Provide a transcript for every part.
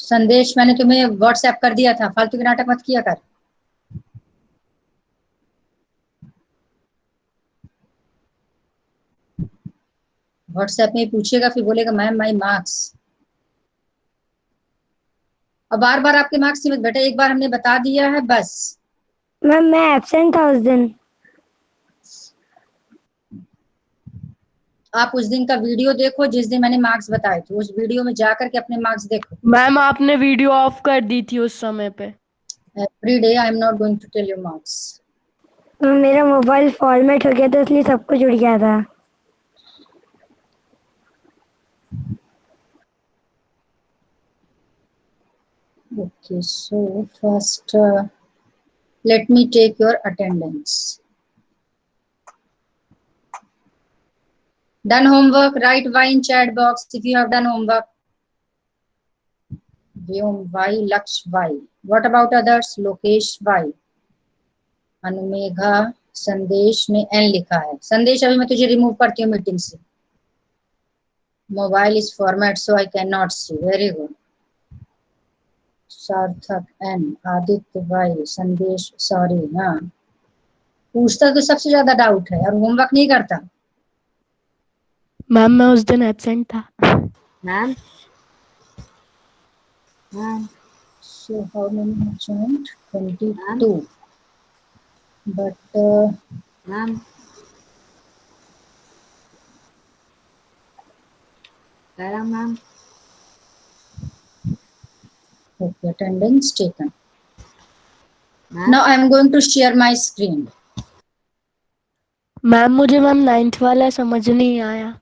संदेश मैंने तुम्हें व्हाट्सएप कर दिया था, फालतू के नाटक मत किया कर। व्हाट्सएप में पूछेगा फिर बोलेगा मैम माई मार्क्स। अब बार बार आपके मार्क्स नहीं बेटा, एक बार हमने बता दिया है बस। मैम मैं एब्सेंट था उस दिन। आप उस दिन का वीडियो देखो जिस दिन मैंने मार्क्स बताए थे, उस वीडियो में जाकर के अपने मार्क्स देखो। मैम आपने वीडियो ऑफ कर दी थी उस समय पे। Every day I am not going to tell your marks. मेरा मोबाइल फॉर्मेट हो गया था इसलिए सब कुछ उड़ गया था। Okay, so first let me take your attendance. Done homework? Write Y in chat box if you have done homework. Vyom Y, Laksh Y. What about others? Lokesh Y. अनुमेघा, संदेश ने N लिखा है। संदेश अभी मैं तुझे रिमूव करती हूँ मीटिंग से। Mobile is format so I can not see. Very good. Sarthak N, Aditya Y, Sandesh sorry. हाँ, पूछता तो सबसे ज्यादा डाउट है और होमवर्क नहीं करता। मैम मैं उस दिन एब्सेंट था। Ma'am So how many have joined? 22. But ma'am ma'am okay, attendance taken. Now I am going to share my screen. Ma'am मुझे मैम 9th वाला समझ नहीं आया।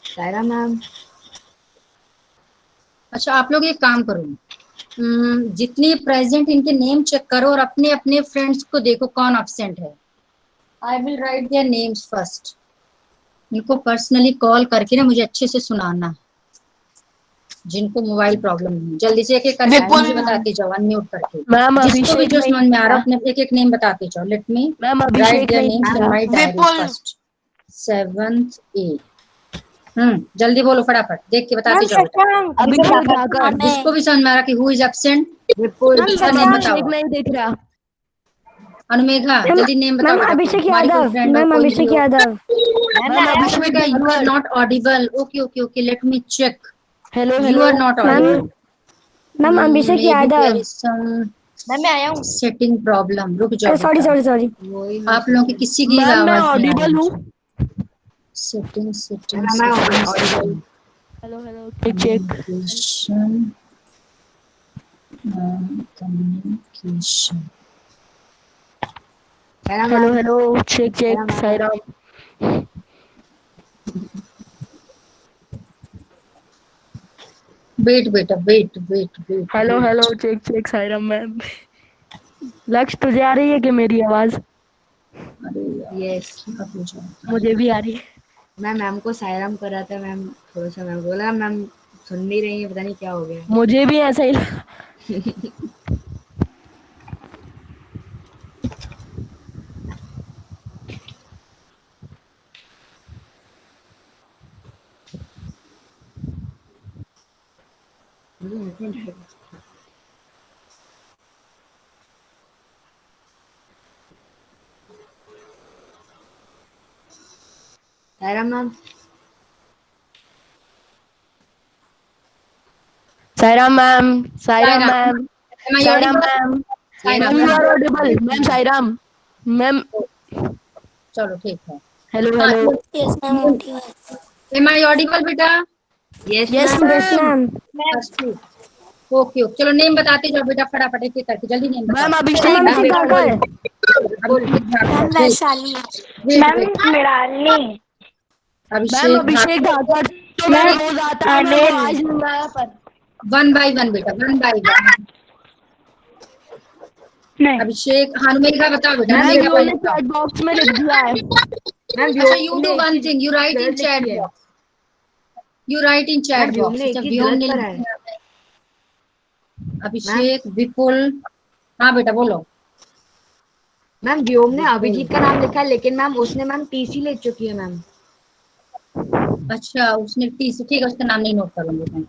सायरा मैम। अच्छा आप लोग एक काम करो, जितने प्रेजेंट इनके नेम चेक करो और अपने अपने फ्रेंड्स को देखो कौन एब्सेंट है। I will write their names first. इनको पर्सनली कॉल करके ना मुझे अच्छे से सुनाना है, जिनको मोबाइल प्रॉब्लम नहीं। जल्दी से एक एक करके मुझे बताते जाओ अनम्यूट करके। मैम जिसको भी अभिषेक जो नहीं समझ में आ रहा था। है अपने एक एक नेम बताते जाओ। Let me ma'am write Abhishek there नहीं नेम्स इन था। My diary first. 7th A। जल्दी बोलो फटाफट, देख के बताते जाओ बेटा। अभिषेक धाकड़। जिसको भी समझ में आ रहा कि हु इज एब्सेंट विपुल। उसका मैम नेम अभिषेक बताओ। नहीं दिख रहा। अनुमेघा जल्दी नेम बताओ मैम बेटा, अभिषेक तुम्हारी कोई यादव। फ्रेंड हो मैम कोई भी अभिषेक हो। Yadav. Ma'am Abhishek Anumegha you are Dhakad. Not audible. Okay okay okay, let me check. Hello You hello are not ma'am audible. Ma'am Abhishek Maybe there Yadav. is some मैं आया हूँ। setting problem. रुक जाओ सॉरी बेटा, सॉरी सॉरी। आप लोगों की किसी की मैम मैं आवाज नहीं आ ऑडिबल हूँ। रही। सेटिंग सेटिंग मैं setting audible. Hello hello check check. Communication communication. Saira hello ma'am. Hello check check Sairam. Wait बेटा wait wait wait. Hello hello check check Sairam ma'am. Lakshya तुझे आ रही है कि मेरी आवाज? अरे यार यस क्या हो जाता है। मुझे भी आ रही है। मैं मैम को सायराम कर रहा था। मैम थोड़ा सा मैम बोला मैम सुन नहीं रही है, पता नहीं क्या हो गया। मुझे भी ऐसा ही लगा। Saira ma'am. Sairam ma'am. Sairam Saira, ma'am. am I साईराम audible? Ma'am. Saira ma'am you ma'am, are audible. Ma'am Sairam ma'am. चलो ठीक है। हेलो हाँ hello. Yes ma'am audible. am I audible बेटा? Yes yes ma'am. Yes ma'am. Ma'am. बस ठीक। ओके ओके, चलो नेम बताते जाओ बेटा फटाफट एक एक करके, जल्दी नेम बताओ। Ma'am ma'am Abhishek Abhishek Dhakad. Dhakad. Abhishek Dhakad. Vaishali. Wait ma'am wait. Mrinalini. Ma'am Abhishek Abhishek Dhakad. Dhakad तो मैम मैम रोज आता है, मैम वो अनिल। आज नहीं आया पर। 1 by 1 बेटा, 1 by 1। नहीं अभिषेक, अनुमेघा बताओ बेटा, मैम अनुमेघा व्योम पहले ने बताओ। चैट बॉक्स में लिख दिया है। मैम अच्छा व्योम यू ने डू एक वन चीज थिंग, यू राइट इन गलत चैट लिखी है। Box. You right in ma'am chat Vyom box. ने एक अच्छा चीज व्योम गलत ने करा है। अभिषेक, विपुल। हाँ बेटा बोलो। मैम व्योम ने अभिजीत का नाम लिखा है, लेकिन मैम उसने मैम टीसी ले चुकी है मैम। अच्छा उसने तीसरी, ठीक है उसका नाम नहीं नोट करूंगी मैं।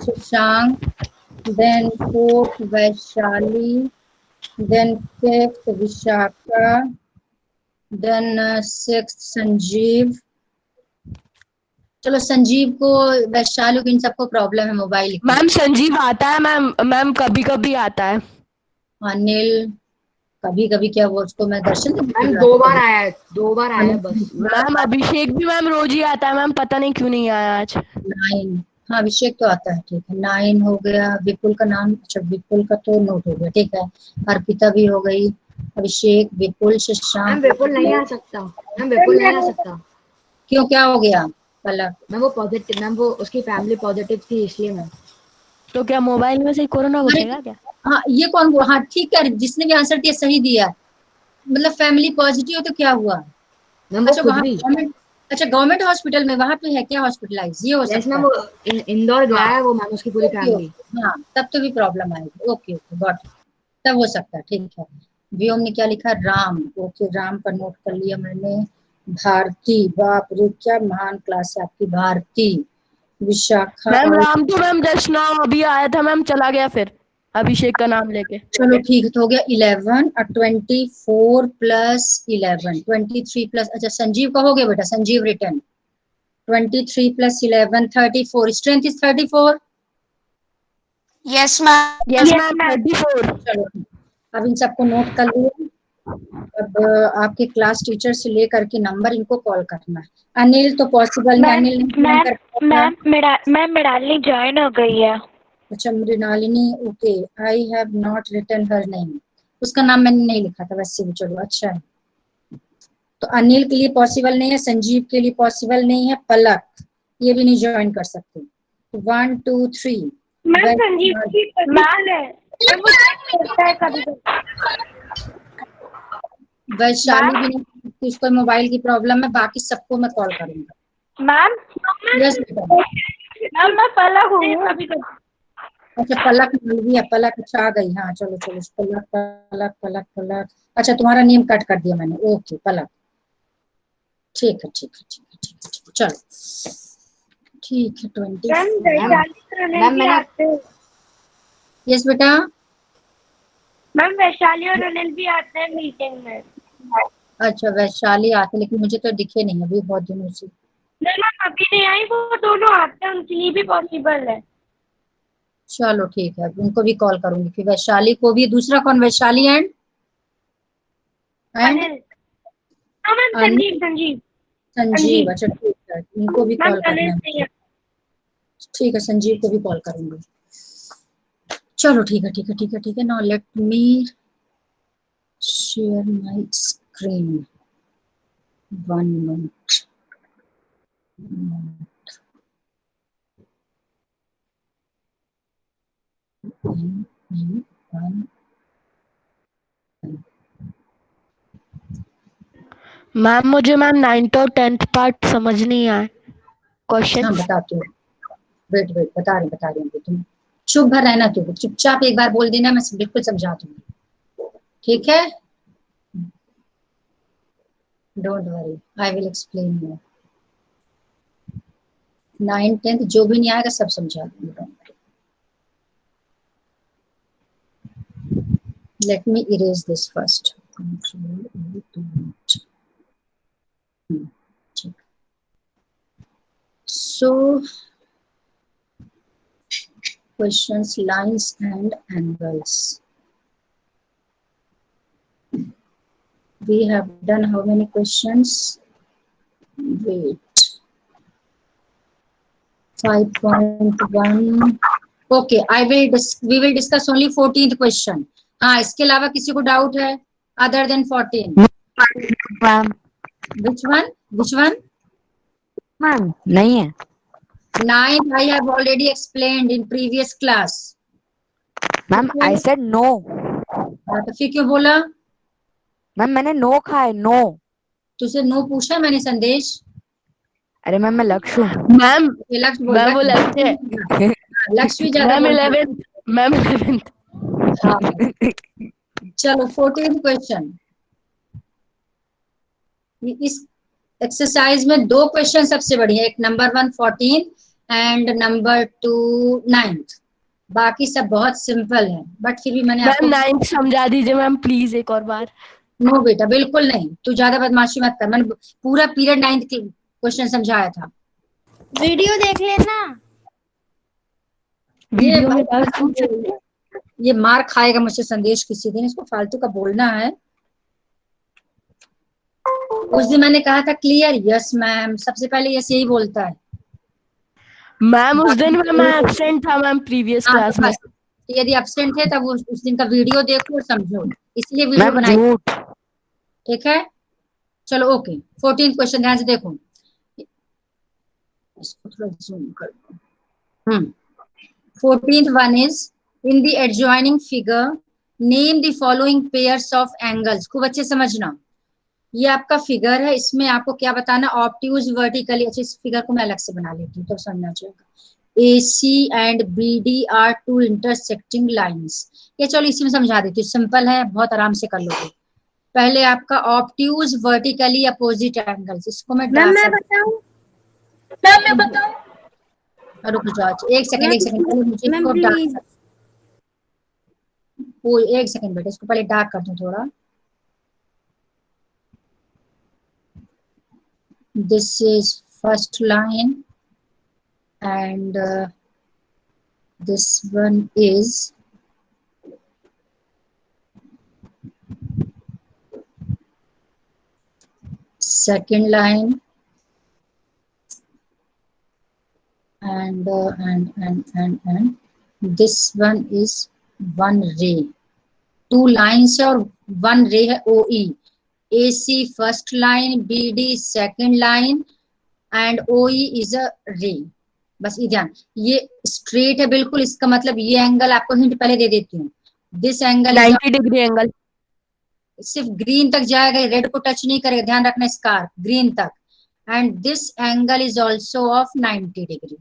Shashank, then fourth Vaishali, then fifth Vishakha, then sixth Sanjeev. चलो संजीव को, वैशाली को, इन सबको प्रॉब्लम है मोबाइल की। मैम संजीव आता है मैम, मैम कभी कभी आता है। अनिल कभी कभी क्या, वो उसको मैं दर्शन तो मैम 2 बार आया है, 2 बार आया है बस। मैम अभिषेक भी मैम रोज ही आता है मैम, पता नहीं क्यों नहीं आया आज। 9, हाँ अभिषेक तो आता है, ठीक है 9 हो गया। विपुल का नाम, अच्छा विपुल का तो नोट हो गया, ठीक है। अर्पिता भी हो गई। अभिषेक, विपुल, मैम शशांक। विपुल नहीं आ सकता, मैम विपुल नहीं आ सकता। क्यों, क्या हो गया? पलक, मैम वो पॉजिटिव, मैम वो उसकी फैमिली पॉजिटिव थी इसलिए मैम। तो क्या मोबाइल में से ही कोरोना अरे घुसेगा क्या? हाँ ये कौन हुआ? हाँ ठीक है, जिसने भी आंसर दिया सही दिया, मतलब फैमिली पॉजिटिव हो तो क्या हुआ? मैम वो अच्छा खुद वहाँ भी। गवर्नमेंट, अच्छा गवर्नमेंट हॉस्पिटल में वहाँ पे है क्या हॉस्पिटलाइज? ये हो यस सकता मैम, है। वो इंदौर गया हाँ है वो मैम, उसकी पूरी ओके फैमिली। ओके, हाँ तब तो भी प्रॉब्लम आएगी। ओके ओके गॉट, तब हो सकता है, ठीक है। व्योम ने क्या लिखा? राम, ओके राम का नोट कर लिया मैंने। भारती, बाप रे क्या महान क्लास है आपकी। भारती, विशाखा मैम और, राम तो मैम जस्ट नाउ अभी आया था मैम, चला गया फिर अभिषेक का नाम लेके। चलो ठीक है तो हो गया 11 और 24 प्लस 11 23 प्लस, अच्छा संजीव का हो गया बेटा, Sanjeev return. 23 plus 11 34, strength is 34। Yes ma'am. Yes ma'am 34। चलो अब इन सबको नोट कर लिया। अब आपके क्लास टीचर से लेकर के नंबर इनको कॉल करना है। अनिल तो पॉसिबल नहीं, अनिल नहीं कर पाएगा। मैम मृणालिनी ज्वाइन हो गई है। अच्छा Mrinalini, okay I have not written her name, उसका नाम मैंने नहीं लिखा था वैसे भी, चलो अच्छा है। तो अनिल के लिए पॉसिबल नहीं है, संजीव के लिए पॉसिबल नहीं है, पलक ये भी नहीं ज्वाइन कर सकते। 1 2 3 मैम संजीव की मैम है, वो करता है कभी कभी। वैशाली भी नहीं, उसको मोबाइल की प्रॉब्लम है, बाकी सबको मैं कॉल करूंगा। मैम यस बेटा। मैम मैं पलक हूँ कभी कभी। अच्छा पलक मिल गया, पलक अच्छा आ गई, हाँ चलो चलो पलक पलक पलक पलक, अच्छा तुम्हारा नेम कट कर दिया मैंने, ओके पलक, ठीक है ठीक है ठीक है ठीक है ठीक है, चलो ठीक है। 20 मैम मैंने यस बेटा। मैम वैशाली और अनिल भी आते हैं मीटिंग में। अच्छा वैशाली आते, लेकिन मुझे तो दिखे नहीं अभी बहुत दिनों से। नहीं मैम अभी नहीं आई, वो दोनों आते हैं, उनके लिए भी पॉसिबल है। चलो ठीक है, उनको भी कॉल करूंगी फिर, वैशाली को भी। दूसरा कौन? वैशाली एंड अनिल, हाँ मैम संजीव संजीव संजीव, अच्छा ठीक है इनको भी मैम कॉल करना अनिल है। नहीं है। ठीक है संजीव को भी कॉल करूंगी। चलो ठीक है ठीक है ठीक है ठीक है। Now let me share my screen, 1 minute. Ma'am मुझे मैम 9th और 10th पार्ट समझ नहीं आए हाँ क्वेश्चन। बताती हूँ, वेट वेट बता रही हूँ तुम चुप भर रहना, तू चुपचाप एक बार बोल देना, मैं बिल्कुल समझा दूंगी, ठीक है? Don't worry, I will explain you. 9 10 जो भी नहीं आएगा सब समझा दूंगी, don't worry. Let me erase this first, so questions, lines and angles. We have done how many questions? Wait. 5.1. Okay, we will discuss only 14th question. हाँ इसके अलावा किसी को डाउट है? Other than 14. Ma'am Which one? Which one? Ma'am नहीं है 9th I have already explained in previous class. Ma'am. I said no हाँ, तो फिर क्यों बोला? मैम, मैंने नो कहा है, नो। तुझसे नो पूछा मैंने संदेश। अरे मैम मैं लक्ष्य हूँ। मैम लक्ष्य बोल मैम वो रहा लक्ष्य है। है। लक्ष्य भी ज्यादा मैम बोल रहा है। 11th ma'am 11th। हाँ चलो 14th क्वेश्चन। इस एक्सरसाइज में दो क्वेश्चन सबसे बढ़िया, एक नंबर 1 14 एंड नंबर 2 9th। बाकी सब बहुत सिंपल है, बट फिर भी मैंने मैम आपको 9th समझा दीजिए मैम प्लीज एक और बार। नो बेटा बिल्कुल नहीं, तू ज्यादा बदमाशी मत कर, मैंने पूरा पीरियड 9th के क्वेश्चन समझाया था। वीडियो देख लेना। वीडियो में भाई डाल पूछ सकते हैं? ये मार खाएगा मुझसे संदेश किसी दिन, इसको फालतू का बोलना है। उस दिन मैंने कहा था क्लियर, यस मैम, सबसे पहले यस यही बोलता है। मैम उस दिन मैं एब्सेंट था मैम प्रीवियस हाँ क्लास तो में। बस, यदि एब्सेंट है तब उस दिन का वीडियो देखो और समझो, इसलिए वीडियो मैम बनाई। झूठ। ठीक है चलो ओके। 14th क्वेश्चन ध्यान से देखो, इसको थोड़ा जूम कर दो। 14th one is in the adjoining figure name the following pairs of angles। खूब अच्छे समझना, ये आपका फिगर है, इसमें आपको क्या बताना, ऑब्ट्यूज वर्टिकली। अच्छा इस फिगर को मैं अलग से बना लेती हूँ तो समझना चाहिए। AC and BD are two intersecting lines. ये चलो इसी में समझा देती हूँ, सिंपल है, बहुत आराम से कर लोगे। पहले आपका ऑब्ट्यूज वर्टिकली अपोजिट एंगल्स, इसको मैं मैम मैं डार्क बताऊं? रुक जाओ, एक सेकंड पहले मुझे मैम इसको प्लीज। डार्क, वो एक सेकंड बेटा, इसको पहले डार्क कर दूं थोड़ा। This is first line and this one is second line and this one is one ray, two lines और one ray है OE। AC first line, BD second line and OE is a ray। बस ये ध्यान, ये straight है बिल्कुल, इसका मतलब ये एंगल आपको हिंट पहले दे देती हूँ, this angle is 90 degree angle. सिर्फ ग्रीन तक जाएगा, रेड को टच नहीं करेगा, ध्यान रखना, स्कार्फ ग्रीन तक। And this angle is also of 90 degree.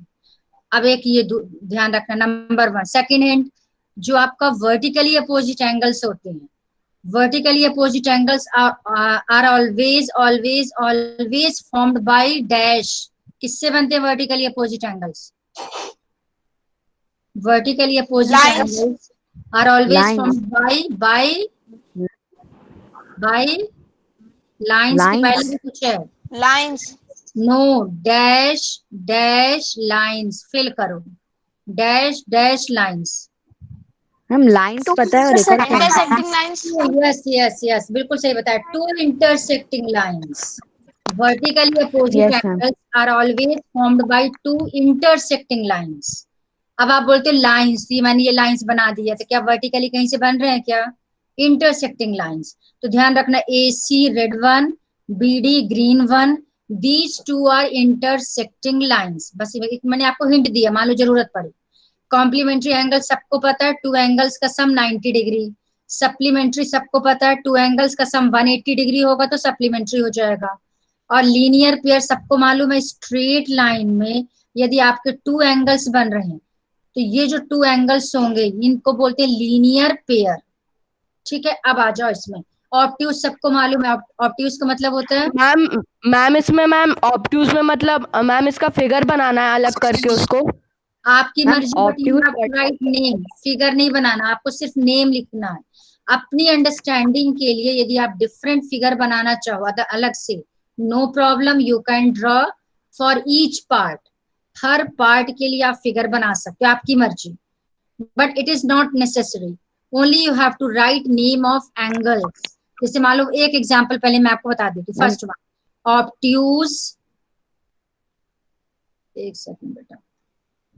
अब एक ये ध्यान रखना, नंबर 1 सेकेंड हिंट, जो आपका वर्टिकली अपोजिट एंगल्स होते हैं, vertically opposite angles are always always always formed by dash. किससे बनते हैं vertically opposite angles? Vertically opposite angles are always formed by lines के पहले भी कुछ है, lines. No, dash dash lines, fill करो, dash dash lines. Ma'am lines पता है और एक और क्या है? Intersecting lines. Yes yes yes बिल्कुल सही बताया, two intersecting lines. Vertically opposite Yes, ma'am. Angles are always formed by two intersecting lines. अब आप बोलते लाइंस, ये मैंने ये लाइंस बना दिया, तो क्या वर्टिकली कहीं से बन रहे हैं क्या? Intersecting lines. तो ध्यान रखना, AC red one, BD green one, these two are intersecting lines. बस मैंने आपको हिंट दिया, मान लो जरूरत पड़ी। कॉम्प्लीमेंट्री एंगल सबको पता है, टू एंगल्स का सम 90 डिग्री। सप्लीमेंट्री सबको पता है, टू एंगल्स का सम 180 डिग्री होगा तो सप्लीमेंट्री हो जाएगा। और लीनियर पेयर सबको मालूम है, स्ट्रेट लाइन में यदि आपके टू एंगल्स बन रहे हैं तो ये जो टू एंगल्स होंगे इनको बोलते हैं लीनियर पेयर। ठीक है अब आ जाओ इसमें, ऑब्ट्यूज सबको मालूम है, ऑब्ट्यूज का मतलब होता है, मैम इसमें मैम ऑब्ट्यूज में मतलब मैम इसका फिगर बनाना है अलग करके उसको। आपकी मैम मर्जी, but you obtuse have to write name, figure नहीं बनाना, आपको सिर्फ नेम लिखना है। अपनी अंडरस्टैंडिंग के लिए यदि आप डिफरेंट फिगर बनाना चाहो अलग से, no problem, you can draw for each part. हर पार्ट के लिए आप फिगर बना सकते हो, आपकी मर्जी, but it is not necessary, only you have to write name of angles. जैसे मान लो एक एग्जांपल पहले मैं आपको बता देती हूँ, फर्स्ट वन ऑब्ट्यूज, एक सेकंड बेटा,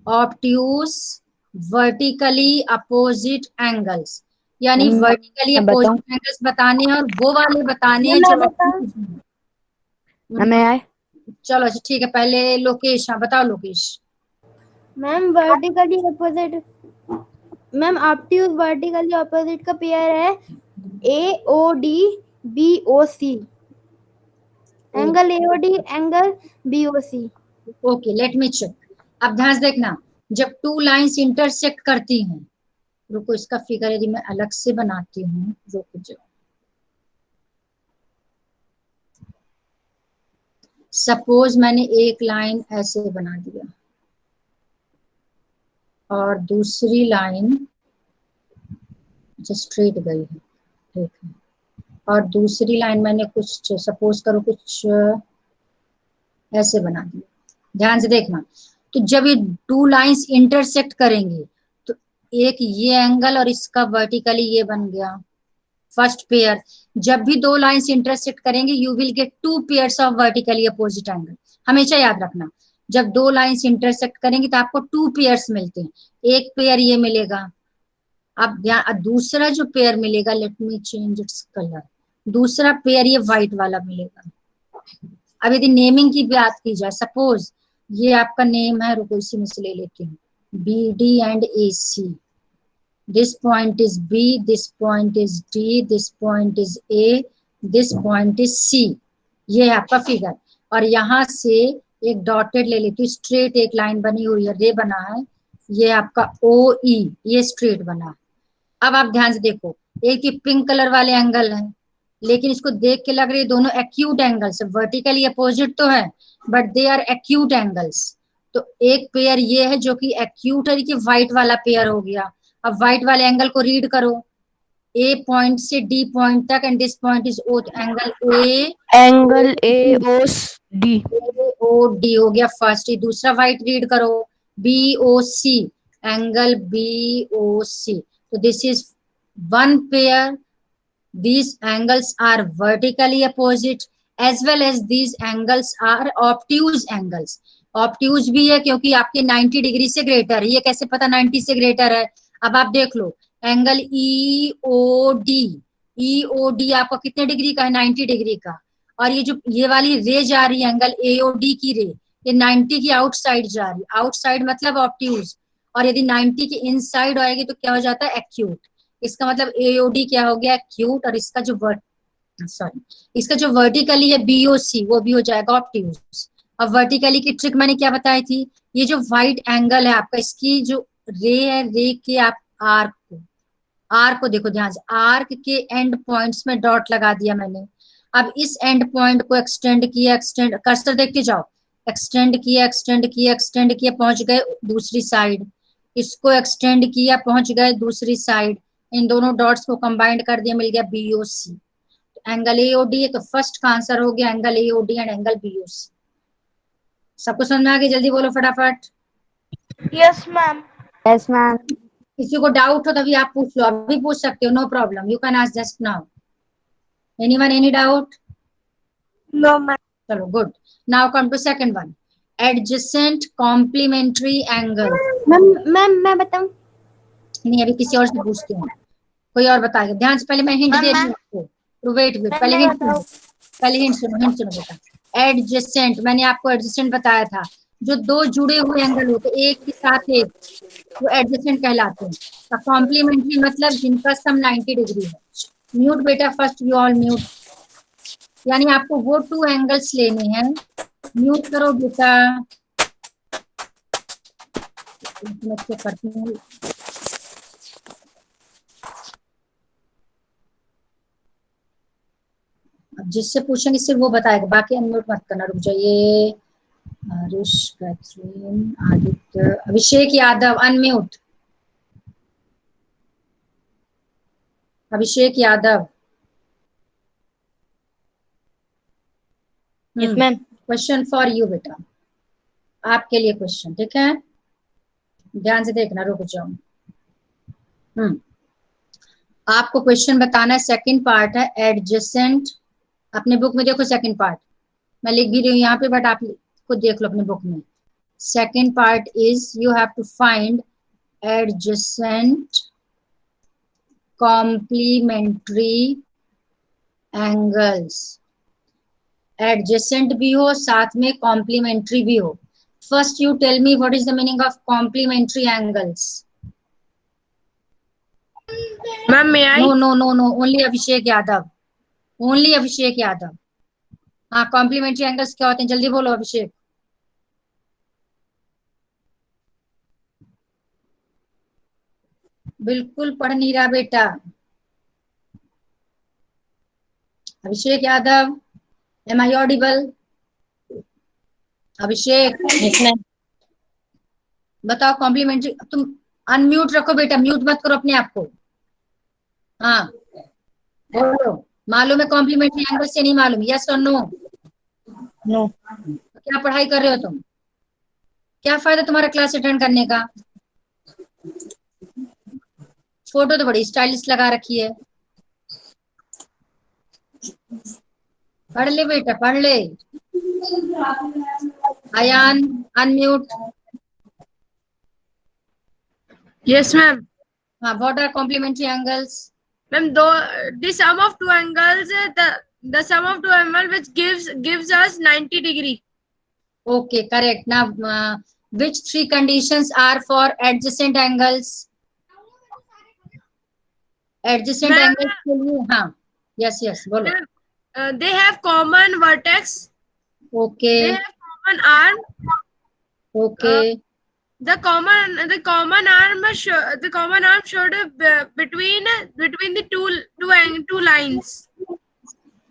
ऑब्ट्यूज वर्टिकली अपोजिट एंगल्स, यानी वर्टिकली मैं बताऊं? अपोजिट एंगल्स बताने हैं और वो वाले बताने हैं मैं जो बताऊं? मैं आए। चलो अच्छा ठीक है, पहले लोकेश, हाँ बताओ Lokesh. Ma'am vertically opposite, ma'am obtuse vertically opposite का पेयर है AOD BOC। Angle AOD, angle BOC। Okay let me check. अब ध्यान से देखना, जब टू लाइंस इंटरसेक्ट करती हैं रुको, इसका फिगर यदि मैं अलग से बनाती हूँ, रुको जाओ। सपोज मैंने एक लाइन ऐसे बना दिया और दूसरी लाइन स्ट्रेट गई है, ठीक है, और दूसरी लाइन मैंने कुछ सपोज करो कुछ ऐसे बना दिया। ध्यान से देखना, तो जब ये टू लाइंस इंटरसेक्ट करेंगे तो एक ये एंगल और इसका वर्टिकली ये बन गया फर्स्ट पेयर। जब भी दो लाइंस इंटरसेक्ट करेंगे you will gate two pairs of vertically opposite angle. हमेशा याद रखना, जब दो लाइंस इंटरसेक्ट करेंगे तो आपको टू पेयर्स मिलते हैं। एक पेयर ये मिलेगा, अब दूसरा जो पेयर मिलेगा, let me change its colour, दूसरा पेयर ये व्हाइट वाला मिलेगा। अब यदि नेमिंग की बात की जाए, सपोज ये आपका नेम है, रुको इसी में से ले लेती हूँ, B D and A C. This point is B, this point is D, this point is A, this point is C. ये है आपका फिगर। और यहाँ से एक डॉटेड ले लेती हूँ, स्ट्रेट एक लाइन बनी हुई है, रे बना है, ये आपका ओ ई, ये स्ट्रेट बना है। अब आप ध्यान से देखो, एक ही पिंक कलर वाले एंगल है, लेकिन इसको देख के लग रही है दोनों एक्यूट एंगल्स, वर्टिकली अपोजिट तो है but they are acute angles. तो एक पेयर ये है जो कि एक्यूट है, कि व्हाइट वाला पेयर हो गया। अब व्हाइट वाले एंगल को रीड करो, ए पॉइंट से डी पॉइंट तक, and this point is O, angle angle A O D, O D हो गया फर्स्ट। ये दूसरा व्हाइट रीड करो, B O C, angle B O C. तो this is one pair, these angles are vertically opposite as well as these angles are obtuse angles। obtuse भी है क्योंकि आपके 90 डिग्री से ग्रेटर है। ये कैसे पता 90 से ग्रेटर है? अब आप देख लो, एंगल ई ओ डी आपका कितने डिग्री का है? 90 डिग्री का। और ये जो ये वाली रे जा रही है एंगल ए ओ डी की रे, ये 90 की आउटसाइड जा रही है। आउटसाइड मतलब ऑब्ट्यूज, और यदि 90 की इनसाइड आएगी तो क्या हो जाता है? एक्यूट। इसका मतलब एओडी क्या हो गया? एक्यूट। और इसका जो इसका जो वर्टिकली है बीओसी, वो भी हो जाएगा ऑब्ट्यूज। अब वर्टिकली की ट्रिक मैंने क्या बताई थी? ये जो व्हाइट एंगल है आपका, इसकी जो रे है, रे के आप आर्क को देखो ध्यान से, आर्क के एंड पॉइंट्स में डॉट लगा दिया मैंने। अब इस एंड पॉइंट को एक्सटेंड किया, एक्सटेंड, कर्सर देखते जाओ, एक्सटेंड किया, एक्सटेंड किया, एक्सटेंड किया, पहुंच गए दूसरी साइड। इसको एक्सटेंड किया, पहुंच गए दूसरी साइड। इन दोनों डॉट्स को कंबाइंड कर दिया, मिल गया बीओसी। तो एंगल एओडी है, तो फर्स्ट का आंसर हो गया angle AOD and angle BOC. सबको समझ में आ गया? जल्दी बोलो फटाफट। Yes ma'am. Yes ma'am. किसी को डाउट हो तभी आप पूछ लो, अभी पूछ सकते हो, no problem, you can ask just now. Anyone any doubt? No ma'am. चलो good. Now come to second one, adjacent complementary angle. Ma'am मैं बताऊं? नहीं, अभी किसी और से पूछती हूँ, कोई और बताएगा। ध्यान से, पहले मैं हिंट दे रही हूँ आपको, तो वेट, पहले हिंट सुनो, पहले हिंट सुनो बेटा। एडजेसेंट, मैंने आपको एडजेसेंट बताया था, जो दो जुड़े हुए एंगल होते एक के साथ एक, वो एडजेसेंट कहलाते हैं। कॉम्प्लीमेंट्री मतलब जिनका सम 90 डिग्री है। म्यूट बेटा, फर्स्ट यू ऑल म्यूट। यानी आपको वो टू एंगल्स लेने हैं। म्यूट करो बेटा, मैं चेक करती हूँ। अब जिससे पूछेंगे सिर्फ वो बताएगा, बाकी अनम्यूट मत करना। रुक जाइए, Harish, Catherine, Aditya, Abhishek Yadav, unmute. Abhishek Yadav. Yes ma'am. Question for you बेटा, आपके लिए क्वेश्चन, ठीक है? ध्यान से देखना, रुक जाओ। आपको क्वेश्चन बताना है, सेकंड पार्ट है एडजेसेंट। अपने बुक में देखो सेकंड पार्ट, मैं लिख भी रही हूँ यहाँ पे, बट आप खुद देख लो अपने बुक में। Second part is you have to find adjacent complementary angles. Adjacent भी हो, साथ में कॉम्प्लीमेंट्री भी हो। First you tell me what is the meaning of complementary angles? Ma'am मैं I? No no no no, only Abhishek Yadav, only Abhishek Yadav. हाँ, complementary angles क्या होते हैं? जल्दी बोलो अभिषेक। बिल्कुल पढ़ नहीं रहा बेटा। Abhishek Yadav, M I Audible? अभिषेक बताओ कॉम्प्लीमेंट्री। तुम अनम्यूट रखो बेटा, म्यूट मत करो अपने आप को। हाँ बोलो, मालूम है कॉम्प्लीमेंट्री एंगल से नहीं मालूम? यस और नो? नो। क्या पढ़ाई कर रहे हो तुम? क्या फायदा तुम्हारा क्लास अटेंड करने का? फोटो तो बड़ी स्टाइलिश लगा रखी है। पढ़ ले बेटा, पढ़ ले। अयान अनम्यूट। Yes, ma'am. हाँ, what are complementary angles? Ma'am, the sum of two angles, the sum of two angles which gives us 90 degree. Okay, correct. Now, which three conditions are for adjacent angles? Adjacent Ma'am, angles के लिए, हाँ, yes, बोलो। they have common vertex. They Okay, have common arm. okay, The common arm should between the two lines.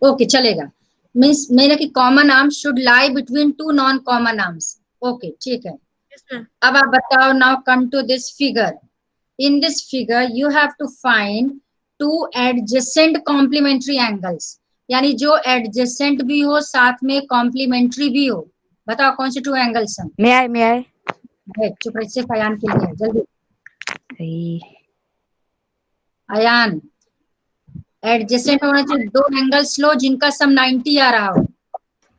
okay, चलेगा। Means मेरा कि common arm should lie between two non common arms. Okay, ठीक है। Yes, ma'am. अब आप बताओ, now come to this figure. In this figure you have to find two adjacent complementary angles, यानी जो एडजेसेंट भी हो साथ में कॉम्प्लीमेंट्री भी हो। बताओ कौन से टू एंगल्स हैं? मे आई चुप रह, सिर्फ अयान के लिए है, जल्दी। अरे, अयान, एडजेसेंट होना चाहिए दो एंगल्स लो जिनका सम 90 आ रहा हो।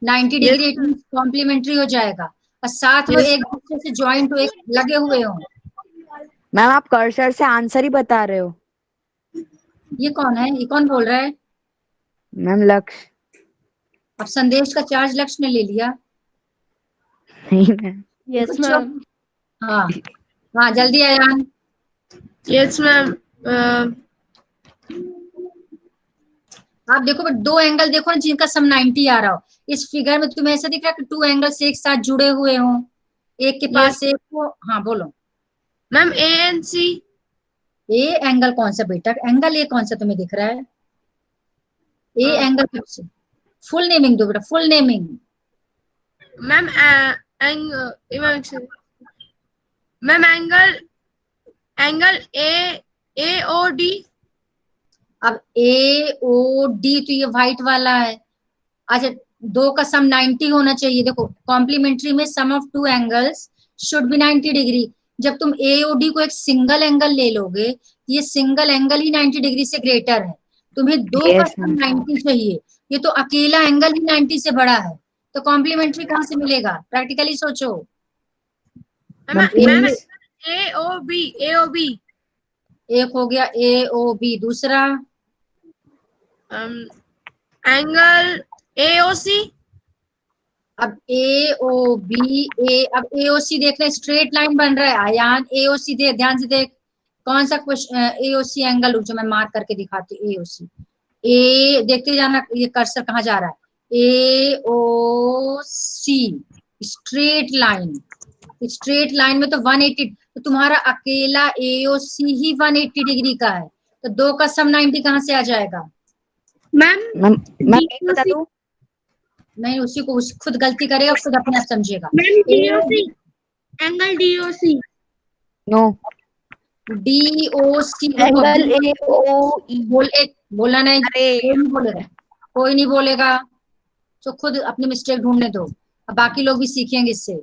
90 डिग्री कॉम्प्लीमेंट्री हो जाएगा, और साथ में एक दूसरे से ज्वाइंट हो, एक लगे हुए हो। मैम आप कर्सर से आंसर ही बता रहे हो। ये कौन है? ये कौन बोल रहा है? मैम लक्ष्य। अब संदेश का चार्ज लक्ष्य ने ले लिया। नहीं मैम। Yes ma'am. हाँ हाँ, जल्दी अयान। Yes, ma'am. आप देखो बट दो एंगल देखो ना जिनका सम 90 आ रहा हो। इस फिगर में तुम्हें ऐसा दिख रहा है कि टू एंगल्स एक साथ जुड़े हुए हों, एक के पास एक हो। हाँ बोलो। Ma'am, A and C. A angle कौन सा बेटा? एंगल ए कौन सा तुम्हें दिख रहा है? ए एंगल कौन सा? फुल नेमिंग दो बेटा, full naming. Ma'am, ma'am, angle AOD. अब ए ओ डी तो ये व्हाइट वाला है। अच्छा, दो का सम 90 होना चाहिए। देखो कॉम्प्लीमेंट्री में sum of two angles should be 90 degree. जब तुम एओडी को एक सिंगल एंगल ले लोगे, ये सिंगल एंगल ही 90 डिग्री से ग्रेटर है। तुम्हें दो का Yes, सम ma'am. 90 चाहिए, ये तो अकेला एंगल ही 90 से बड़ा है, तो कॉम्प्लीमेंट्री कहाँ से मिलेगा? प्रैक्टिकली सोचो। Ma'am, Ma'am, AOB. एक हो गया ए ओ बी, दूसरा Angle AOC. अब ए ओ बी ए, अब एओसी देख रहे, स्ट्रेट लाइन बन रहा है। आयान एओसी दे, ध्यान से देख कौन सा क्वेश्चन एओसी एंगल, जो मैं मार्क करके दिखाती हूँ। एओसी ए, देखते जाना ये कर्सर कहाँ जा रहा है। ए ओ सी, स्ट्रेट लाइन। स्ट्रेट लाइन में तो 180, तो तुम्हारा अकेला एओसी ही 180 डिग्री का है, तो दो का सम 90 कहाँ से आ जाएगा? मैम एक बता दो। नहीं, उसी को खुद गलती करेगा, खुद अपने आप समझेगा। Angle DOC. No. DOC angle AOE। बोला नहीं, अरे कोई नहीं बोलेगा, कोई नहीं बोलेगा, तो खुद अपनी मिस्टेक ढूंढने दो, अब बाकी लोग भी सीखेंगे इससे।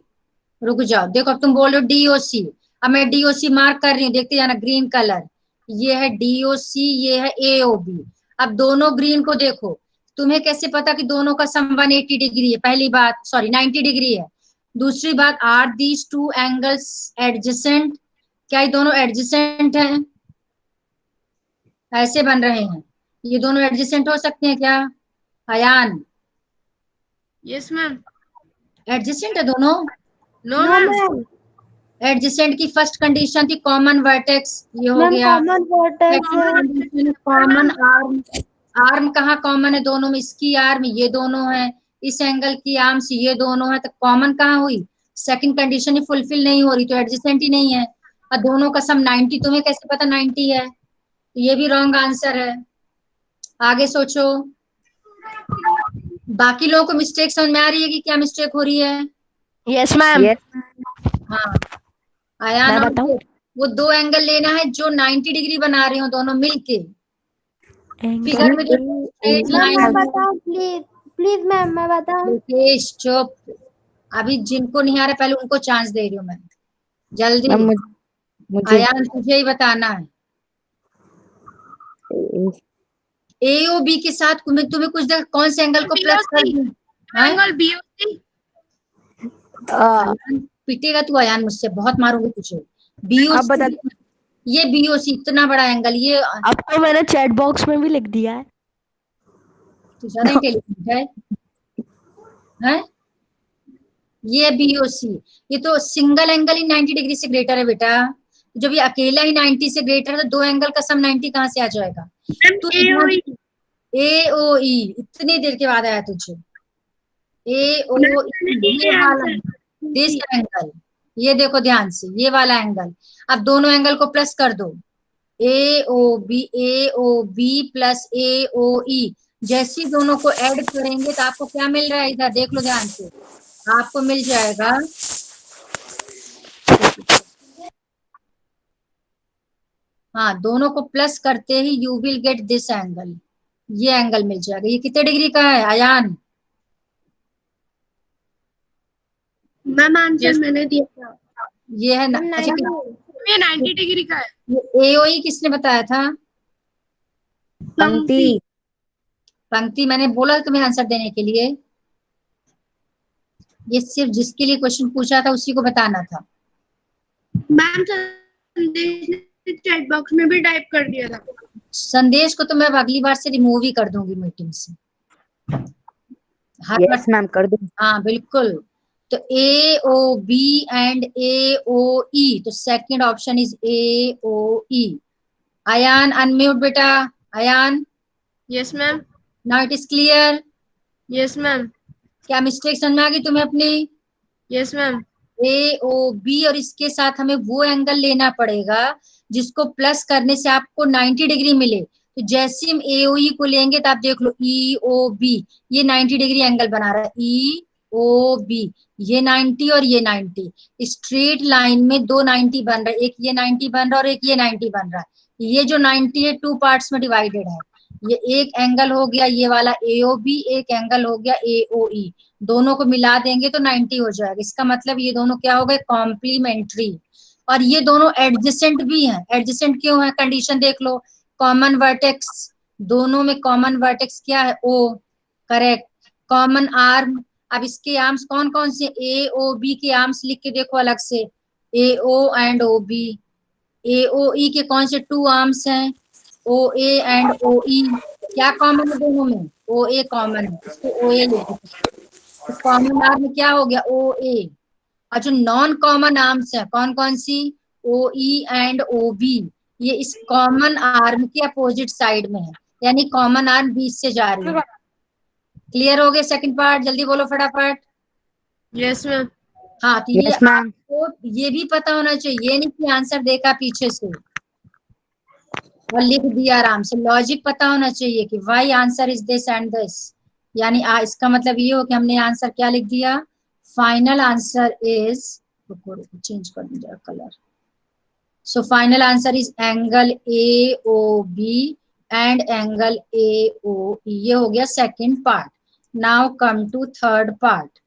रुक जाओ, देखो अब तुम बोल रहे हो DOC, अब मैं DOC मार्क कर रही हूँ, देखते जाना ग्रीन कलर। ये है DOC, ये है AOB। अब दोनों ग्रीन को देखो, तुम्हें कैसे पता कि दोनों का सम 180 डिग्री है? पहली बात, सॉरी 90 डिग्री है। दूसरी बात, are these two angles adjacent? क्या ये दोनों एडजेसेंट हैं? ऐसे बन रहे हैं, ये दोनों एडजेसेंट हो सकते हैं क्या? Ayan, Yes, ma'am. एडजेसेंट है दोनों? No, ma'am. एडजेसेंट की फर्स्ट कंडीशन थी कॉमन वर्टेक्स, ये हो गया। कॉमन आर्म, आर्म कहाँ कॉमन है दोनों में? इसकी आर्म ये दोनों है, इस एंगल की आर्म से ये दोनों है, तो कॉमन कहाँ हुई? सेकंड कंडीशन ही फुलफिल नहीं हो रही, तो एडजेसेंट ही नहीं है। और दोनों का सम 90, तुम्हें कैसे पता 90 है? तो ये भी रॉन्ग आंसर है। आगे सोचो। बाकी लोगों को मिस्टेक समझ में आ रही है कि क्या मिस्टेक हो रही है? Yes ma'am. यस हाँ आयान, मैं और बताऊं? वो दो एंगल लेना है जो 90 डिग्री बना रहे हो दोनों मिलके। फिगर में जो स्ट्रेट मैम लाइन मैं बताऊं प्लीज, प्लीज मैम मैं बताऊं। लोकेश चुप। अभी जिनको नहीं आ रहा पहले उनको चांस दे रही हूँ मैं। जल्दी। मैम मुझे आयान तुझे ही बताना है। ए ओ बी के साथ तुम्हें कुछ देर कौन से एंगल को प्लस कर दूं? हाँ? Angle BOC। आयान पिटेगा तू आयान, मुझसे बहुत मारूंगी तुझे। अब बता। बीओसी, ये बीओसी इतना बड़ा एंगल, ये अब तो मैंने चैट बॉक्स में भी लिख दिया है। तू ज्यादा इंटेलिजेंट है, हैं? ये बीओसी, ये तो सिंगल एंगल ही 90 डिग्री से ग्रेटर है बेटा। जब ये अकेला ही 90 से ग्रेटर है तो दो एंगल का सम 90 कहाँ से आ जाएगा? तो AOE। ए ओ ई इतनी देर के बाद आया तुझे। ए ओ ये वाला, दिस एंगल, ये देखो ध्यान से, ये वाला एंगल। अब दोनों एंगल को प्लस कर दो। ए ओ बी प्लस ए ओ ई, जैसे ही दोनों को ऐड करेंगे तो आपको क्या मिल रहा है? इधर देख लो ध्यान से, आपको मिल जाएगा हाँ, दोनों को प्लस करते ही you will get this angle, ये एंगल मिल जाएगा। ये कितने डिग्री का है आयान? मैम आंसर मैंने दिया था। ये है ना? अच्छा, ये 90 डिग्री का है। ये एओई किसने बताया था? पंक्ति। पंक्ति मैंने बोला तुम्हें आंसर देने के लिए। ये सिर्फ जिसके लिए क्वेश्चन पूछा था उसी को बताना था। मैम संदेश ने चैट बॉक्स में भी टाइप कर दिया था। संदेश को तो मैं अब अगली बार से रिमूव ही कर दूंगी मीटिंग से, हर बार। यस मैम कर दो। हाँ बिल्कुल। तो ए O B and A O E, तो second option is A O E. Ayaan unmute बेटा। Ayaan, yes ma'am. Now it is clear. Yes ma'am. क्या मिस्टेक समझ में आ गई तुम्हें अपनी? Yes ma'am. A O B और इसके साथ हमें वो एंगल लेना पड़ेगा जिसको प्लस करने से आपको 90 डिग्री मिले। तो जैसे हम ए ओ ई को लेंगे तो आप देख लो ई ओ बी, ये 90 डिग्री एंगल बना रहा है। ई ओ बी, ये 90 और ये 90, स्ट्रेट लाइन में दो 90 बन रहा है, एक ये 90 बन रहा है और एक ये 90 बन रहा है। ये जो 90 है टू पार्ट्स में डिवाइडेड है। ये एक एंगल हो गया ये वाला ए ओ बी, एक एंगल हो गया ए ओ ई, दोनों को मिला देंगे तो 90 हो जाएगा। इसका मतलब ये दोनों क्या हो गए? कॉम्प्लीमेंट्री। और ये दोनों एडजेसेंट भी हैं। एडजेसेंट क्यों है? कंडीशन देख लो, कॉमन वर्टेक्स, दोनों में कॉमन वर्टेक्स क्या है? ओ, करेक्ट। कॉमन आर्म, अब इसके आर्म्स कौन कौन से? ए ओ बी के आर्म्स लिख के देखो अलग से, ए ओ and O B. A O ई के कौन से टू आर्म्स हैं? ओ ए एंड ओ ई। क्या कॉमन है दोनों में? ओ ए कॉमन है, इसको ओ ए लिख दो। तो कॉमन आर्म में क्या हो गया? ओ ए। और जो नॉन कॉमन आर्म्स है कौन कौन सी? ओ ई एंड ओ बी, ये इस कॉमन आर्म के अपोजिट साइड में है, यानी कॉमन आर्म बीच से जा रही है। क्लियर हो गया सेकंड पार्ट? जल्दी बोलो फटाफट। Yes ma'am. हाँ, तो ये यस मैम। आपको ये भी पता होना चाहिए, ये नहीं कि आंसर देखा पीछे से और लिख दिया आराम से। लॉजिक पता होना चाहिए कि why answer is this and this, यानी इसका मतलब ये हो कि हमने आंसर क्या लिख दिया? फाइनल आंसर इज, चेंज कर दीजिए colour. So final answer is angle A O B and angle A O E. ये हो गया second part. Now come to third part.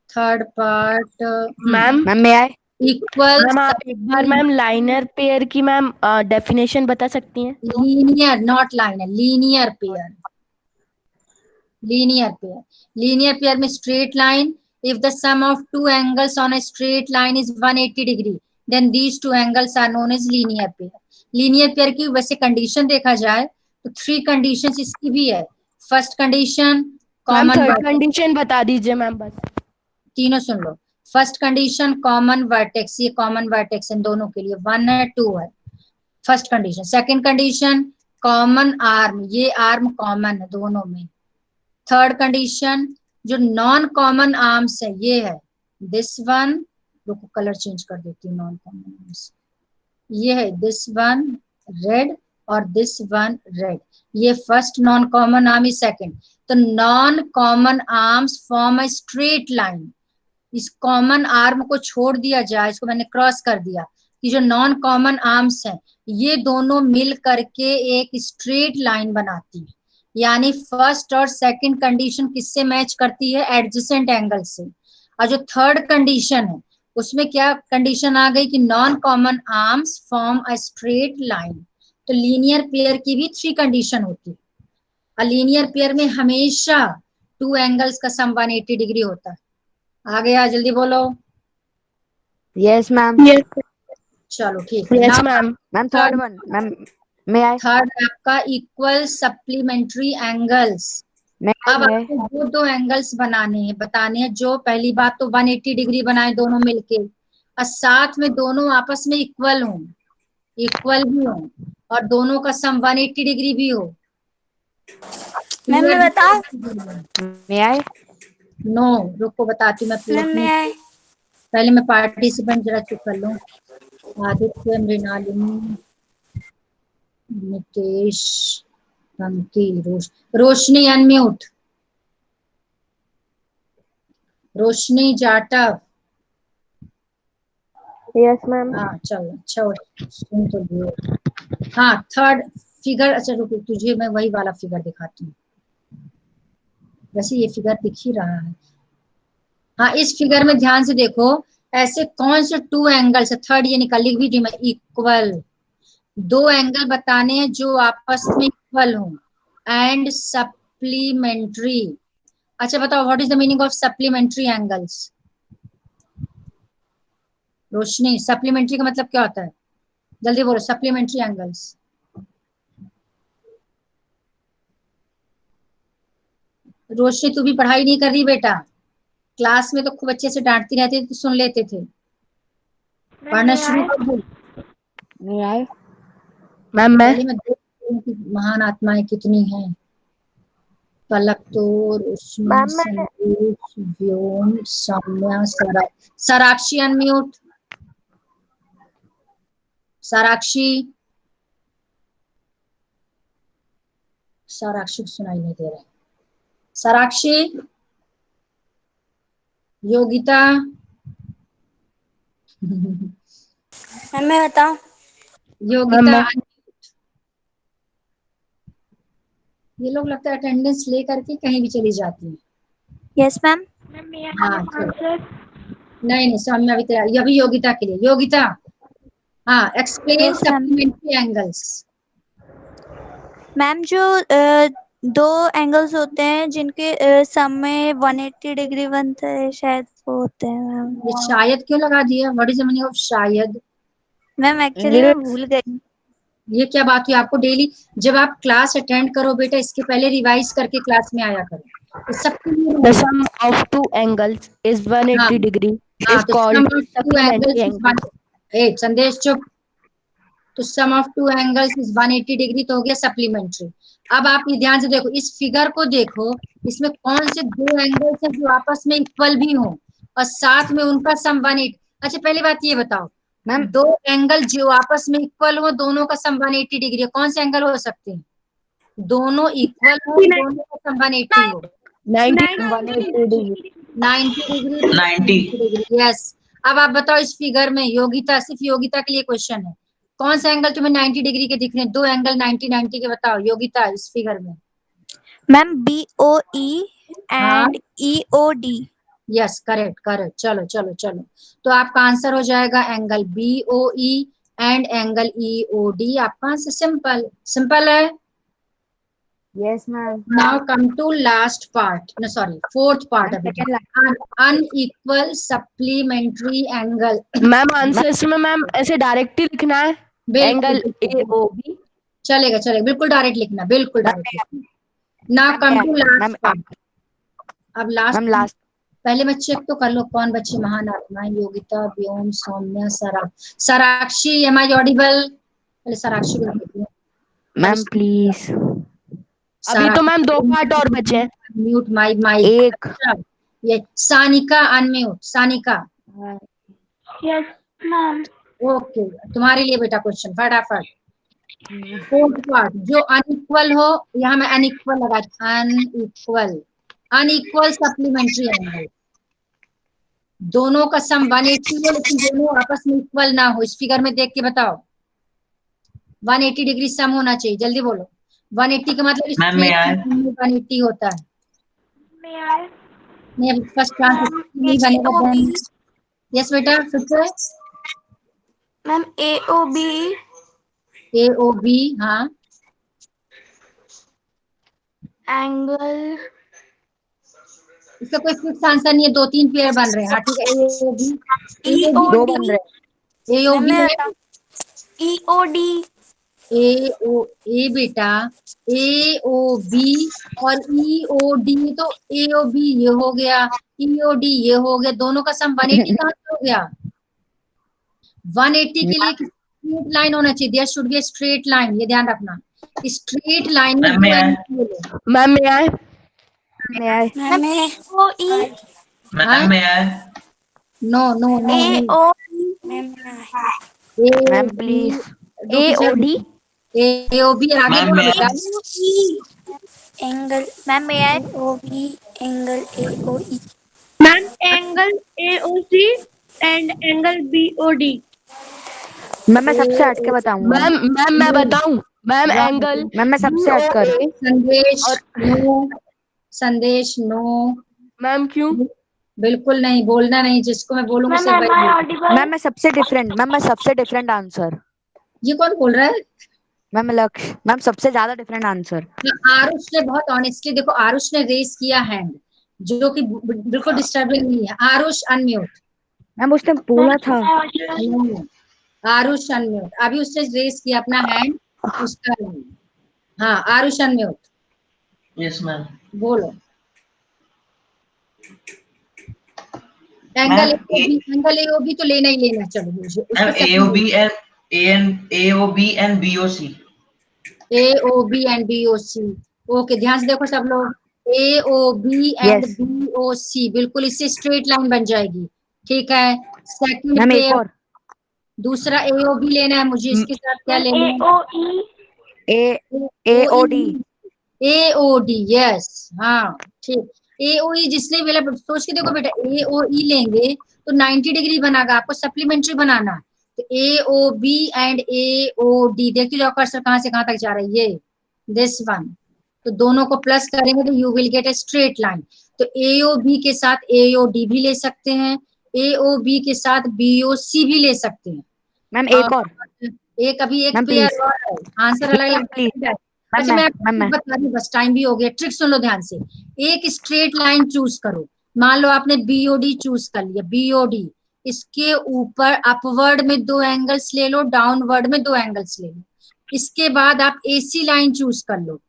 Third part ma'am ma'am मैं आए। इक्वल मैम आप एक बार मैम लाइनर पेयर की मैम डेफिनेशन बता सकती हैं? Linear, not liner, linear pair. Linear pair, linear पेयर में straight line, if the sum of two angles on a straight line is 180 degree then these two angles are known as linear pair. Linear pair की वैसे condition देखा जाए तो three conditions इसकी भी है। First condition ma'am common third vertex, condition बता दीजिए मैम बस। तीनों सुन लो। फर्स्ट कंडीशन कॉमन वर्टेक्स, ये कॉमन वर्टेक्स इन दोनों के लिए 1 है 2 है, first condition. Second condition common arm, ये आर्म कॉमन है दोनों में। थर्ड कंडीशन जो नॉन कॉमन आर्म्स है ये है दिस वन, रुको कलर चेंज कर देती हूँ, नॉन कॉमन आर्म्स ये है दिस वन रेड और दिस वन रेड, ये first non common arm is second. तो non common arms form a straight line. इस कॉमन आर्म को छोड़ दिया जाए, इसको मैंने क्रॉस कर दिया कि जो नॉन कॉमन आर्म्स हैं ये दोनों मिल करके एक स्ट्रेट लाइन बनाती है। यानी फर्स्ट और सेकंड कंडीशन किससे मैच करती है? एडजेसेंट एंगल से। और जो थर्ड कंडीशन है उसमें क्या कंडीशन आ गई कि non common arms form a straight line. तो लीनियर पेयर की भी 3 कंडीशन होती है। और लीनियर पेयर में हमेशा 2 एंगल्स का सम 180 डिग्री होता है। आ गया? जल्दी बोलो। Yes ma'am. चलो ठीक है। Yes ma'am. Ma'am third one ma'am, may I? Third आपका इक्वल सप्लीमेंट्री एंगल्स। अब आपको दो एंगल्स बनाने हैं, बताने हैं। जो पहली बात तो 180 डिग्री बनाए दोनों मिलके, और साथ में दोनों आपस में इक्वल हो, इक्वल भी हो, और दोनों का सम 180 डिग्री भी हो। मैम मैं बताऊं? मे आई? नो, रुको बताती हूँ मैं पूरा। मैम मैं पहले मैं पार्टिसिपेंट जरा चेक कर लूं। Aditya, Mrinalini, Nikesh, Pinki, Roshni unmute, Roshni Jatav. Yes ma'am. हाँ चलो, अच्छा सुन तो लियो। हाँ थर्ड फिगर, अच्छा रुको तुझे मैं वही वाला फिगर दिखाती हूँ। वैसे ये फिगर दिख ही रहा है। हाँ इस फिगर में ध्यान से देखो, ऐसे कौन से 2 एंगल्स है, थर्ड ये निकाल, लिख भी दी मैं, इक्वल। 2 एंगल बताने हैं जो आपस में इक्वल हो एंड सप्लीमेंट्री। अच्छा बताओ, what is the meaning of supplementary angles? Roshni, supplementary का मतलब क्या होता है? जल्दी बोलो, सप्लीमेंट्री एंगल्स। रोशनी तू भी पढ़ाई नहीं कर रही बेटा? क्लास में तो खूब अच्छे से डांटती रहती थी, तो सुन लेते थे। पढ़ना शुरू कर दो। मे आई? मैम मैं पहले मैं देखती हूँ कि महान आत्माएं कितनी हैं। पलक तो, रोशनी, मैम मैं संदेश, व्योम, सौम्या, साराक्षी अनम्यूट। साराक्षी, साराक्षी को सुनाई नहीं दे रहा है। साराक्षी, योगिता। मैम मैं बताऊं? योगिता, मैं ये लोग लगता है अटेंडेंस ले करके कहीं भी चली जाती है। Yes ma'am. हाँ चलो। नहीं नहीं सौम्या भी तेरा, ये भी योगिता के लिए। योगिता, हाँ explain Yes, ma'am. Supplementary angles. Ma'am जो दो एंगल्स होते हैं जिनके सम में 180 डिग्री बनता है, शायद वो होते हैं मैम। ये शायद क्यों लगा दिया? What is the meaning of शायद? मैम एक्चुअली मैं भूल गई। ये क्या बात हुई? आपको डेली जब आप क्लास अटेंड करो बेटा, इसके पहले रिवाइज करके क्लास में आया करो। तो सबके लिए the sum of 2 angles is 180 हाँ degree हाँ, is तो called sum of 2 supplementary angles angle. Is Sandesh चुप। तो sum of 2 angles is 180 degree, तो हो गया सप्लीमेंट्री। अब आप ये ध्यान से देखो, इस फिगर को देखो, इसमें कौन से 2 एंगल्स हैं जो आपस में इक्वल भी हो और साथ में उनका सम 180। अच्छा पहली बात ये बताओ, मैम 2 एंगल जो आपस में इक्वल हो, दोनों का सम 180 डिग्री है, कौन से एंगल हो सकते हैं? दोनों इक्वल हो, दोनों का सम 180 हो। 90 180 डिग्री। 90 degree, yes. अब आप बताओ इस फिगर में, योगिता, सिर्फ योगिता के लिए क्वेश्चन है, कौन सा एंगल तुम्हें 90 डिग्री के दिख रहे हैं? 2 एंगल 90 के बताओ योगिता इस फिगर में। मैम BOE हाँ and EOD। Yes, correct correct. चलो चलो चलो, तो आपका आंसर हो जाएगा angle BOE and angle EOD। आपका आंसर सिंपल सिंपल है। Yes ma'am. Now come to last part, no sorry, fourth part of it. Second line. Unequal supplementary angle. Ma'am answer इसमें मैम ऐसे डायरेक्ट ही लिखना है, angle AOB। चलेगा चलेगा, बिल्कुल direct लिखना, बिल्कुल डायरेक्ट लिखना। Now come to ma'am last part. अब लास्ट, मैम लास्ट। पहले मैं चेक तो कर लो कौन बच्चे महान आत्माएं। Yogita, Vyom, Saumya, Sarakshi, am I audible? पहले साराक्षी को देखती हूँ। Ma'am please. अभी तो मैम 2 पार्ट और बचे हैं। Mute my mic. एक। ये Sanika unmute, Sanika. Yes ma'am. Okay, तुम्हारे लिए बेटा क्वेश्चन फटाफट। फोर्थ पार्ट, जो अनइक्वल हो, यहाँ मैं अनइक्वल लगा, अनइक्वल सप्लीमेंट्री एंगल, दोनों का सम 180 हो लेकिन दोनों आपस में इक्वल ना हो। इस फिगर में देख के बताओ, 180 डिग्री सम होना चाहिए, जल्दी बोलो। 180 का मतलब मैम मैं आए 180 होता है। नहीं, अभी फर्स्ट चांस नहीं बनेगा देन। यस बेटा, फिर से मैम AOB AOB, हाँ एंगल इसका कोई फिक्स आंसर नहीं है, 2-3 पेयर बन रहे हैं। हाँ ठीक है, AOB, दो बन रहे AOB है, EOD ए बेटा, AOB और EOD, तो AOB ये हो गया, EOD ये हो गया, दोनों का सम 180 कहाँ से हो गया? 180 के लिए स्ट्रेट लाइन होना चाहिए, there should be straight line, ये ध्यान रखना। स्ट्रेट लाइन में मैम मैं आए मैम मैं आए मैम OE मैम मैं आए no no no AO ma'am please AOD AOB आगे मैम बोलो मैं बेटा। Angle ma'am AOB angle AOE Ma'am, angle AOC and angle BOD. Ma'am मैं सबसे हट के बताऊंगा। मैम मैं बताऊं, मैम एंगल मैम मैं सबसे हट कर संदेश नो, संदेश नो, मैम क्यों? बिल्कुल नहीं, बोलना नहीं, जिसको मैं बोलूंगा सिर्फ वही बोलना। मैम मैं सबसे डिफरेंट आंसर। ये कौन बोल रहा है? मैम लक्ष्य मैम सबसे ज्यादा डिफरेंट आंसर। आरुष ने बहुत ऑनेस्टली, देखो आरुष ने रेस किया हैंड, जो कि बिल्कुल डिस्टर्बिंग नहीं है। आरुष अनम्यूट, मैम उसने बोला था। आरुष अनम्यूट, अभी उसने रेस किया अपना हैंड, उसका नहीं। हाँ आरुष अनम्यूट, यस मैम बोलो। एंगल AOB तो लेना ही लेना, चलो मुझे ma'am AOB and BOC AOB and BOC। Okay, ध्यान से देखो सब लोग, AOB एंड Yes. BOC, बिल्कुल इससे स्ट्रेट लाइन बन जाएगी। ठीक है, सेकंड मैम एक पेयर, और दूसरा AOB लेना है मुझे, इसके साथ क्या लेना है? AOD AOD, यस, हाँ ठीक। AOE जिसने बोला, सोच के देखो बेटा, AOE लेंगे तो 90 डिग्री बनागा, आपको सप्लीमेंट्री बनाना है। तो AOB एंड AOD, देखते जाओ कर्सर कहां से कहां तक जा रहा है, ये दिस वन, तो दोनों को प्लस करेंगे तो you will gate a straight line. तो AOB के साथ AOD भी ले सकते हैं, AOB के साथ BOC भी ले सकते हैं। मैम एक और एक अभी एक मैम, पेयर please. और है, आंसर अलग अलग Please. अच्छा, मैं मैम बता दूं, बस टाइम भी हो गया, ट्रिक सुन लो ध्यान से। एक स्ट्रेट लाइन चूज करो, मान लो आपने BOD चूज कर लिया, BOD, इसके ऊपर अपवर्ड में 2 एंगल्स ले लो, डाउनवर्ड में 2 एंगल्स ले लो। इसके बाद आप AC लाइन चूज कर लो,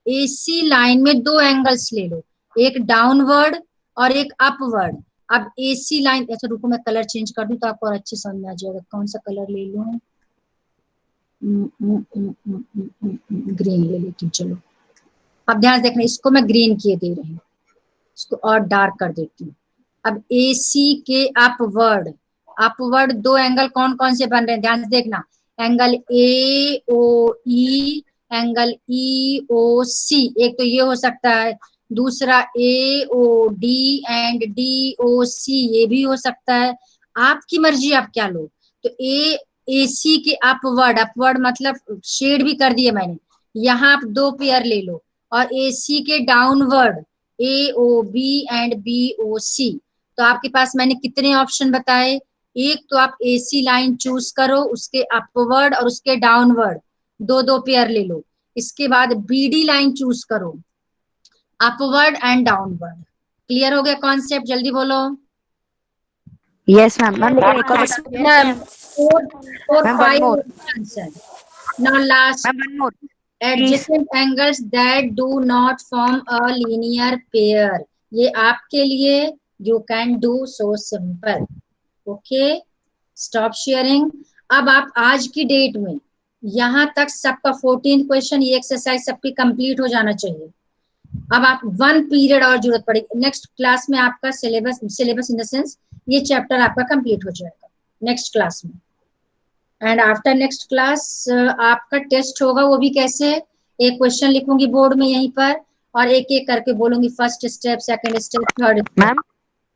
AC लाइन में 2 एंगल्स ले लो, एक डाउनवर्ड और एक अपवर्ड। अब AC लाइन, अच्छा रुको मैं कलर चेंज कर दूं तो आपको और अच्छे समझ में आ जाएगा, कौन सा कलर ले लूं, ग्रीन ले लेती हूँ, चलो। अब ध्यान देखना, इसको मैं ग्रीन किए दे रही हूँ, इसको और डार्क कर देती हूँ। अब AC के अपवर्ड 2 एंगल कौन कौन से बन रहे हैं, ध्यान से देखना, एंगल AOE, एंगल EOC, एक तो ये हो सकता है, दूसरा AOD एंड DOC, ये भी हो सकता है, आपकी मर्जी, आप क्या लो। तो AC के अपवर्ड मतलब शेड भी कर दिए मैंने, यहाँ आप 2 पेयर ले लो, और AC के डाउनवर्ड AOB एंड BOC। तो आपके पास मैंने कितने ऑप्शन बताए, एक तो आप AC लाइन चूज करो, उसके अपवर्ड और उसके डाउनवर्ड 2-2 पेयर ले लो। इसके बाद BD लाइन चूज करो, अपवर्ड एंड डाउनवर्ड। क्लियर हो गया कॉन्सेप्ट, जल्दी बोलो। यस मैम लेकिन एक और ma'am 4 Ma'am, 5 one more. answer. Now last, ma'am one more adjacent angles that do not form a linear pair, ये आपके लिए, you can do so simple. Okay, stop sharing. अब आप आज की डेट में यहाँ तक सबका 14 क्वेश्चन, ये एक्सरसाइज सबकी कंप्लीट हो जाना चाहिए। अब आप 1 पीरियड और जरूरत पड़ेगी, नेक्स्ट क्लास में आपका सिलेबस इन द सेंस ये चैप्टर आपका कंप्लीट हो जाएगा नेक्स्ट क्लास में। एंड आफ्टर नेक्स्ट क्लास आपका टेस्ट होगा, वो भी कैसे, एक क्वेश्चन लिखूंगी बोर्ड में यहीं पर और एक एक करके बोलूंगी, first step, second step, third step, ma'am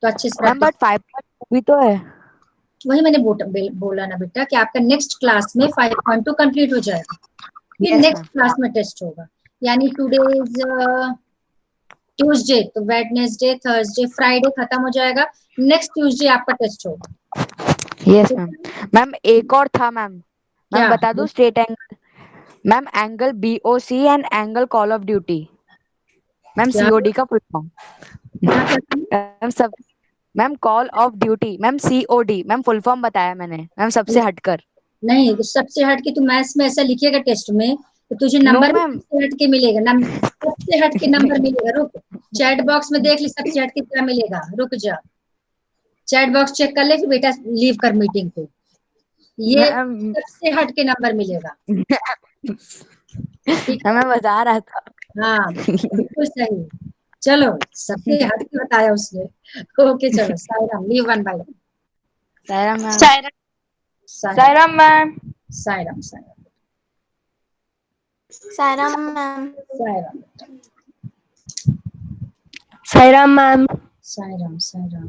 तो अच्छे से मैम practice। बट 5.2 भी तो है। वही मैंने बोला ना बेटा कि आपका नेक्स्ट क्लास में 5.2 कंप्लीट हो जाएगा, फिर Yes, नेक्स्ट ma'am. क्लास में टेस्ट होगा। यानी टुडे इज ट्यूसडे, तो वेडनेसडे, थर्सडे, फ्राइडे खत्म हो जाएगा, नेक्स्ट ट्यूसडे आपका टेस्ट होगा। Yes ma'am. मैम एक और था मैम, क्या? मैम बता दूं straight angle, ma'am angle BOC and angle call of duty, ma'am क्या? COD का फुल फॉर्म। क्या करती है? मैम सब, ma'am call of duty, ma'am COD, ma'am full form बताया मैंने मैम, सबसे हटकर। नहीं, तो सबसे हट के तू मैथ्स में ऐसा लिखेगा टेस्ट में तो तुझे नो नंबर भी मैम, सबसे हट के मिलेगा, सबसे हट के नंबर मिलेगा। रुक, चैट बॉक्स में देख ली सबसे हट के क्या मिलेगा, रुक जा, चैट बॉक्स चेक कर ले, फिर बेटा लीव कर मीटिंग को, ये मैम सबसे हट के नंबर मिलेगा, ठीक है? मैं बता रहा था। हाँ बिल्कुल सही, चलो सबसे हट के बताया उसने। ओके चलो, Sairam, leave one by one. Saira ma'am. Sairam, Sairam ma'am. Sairam, Sairam, Sairam ma'am. Sairam, Sairam ma'am. Sairam, Sairam.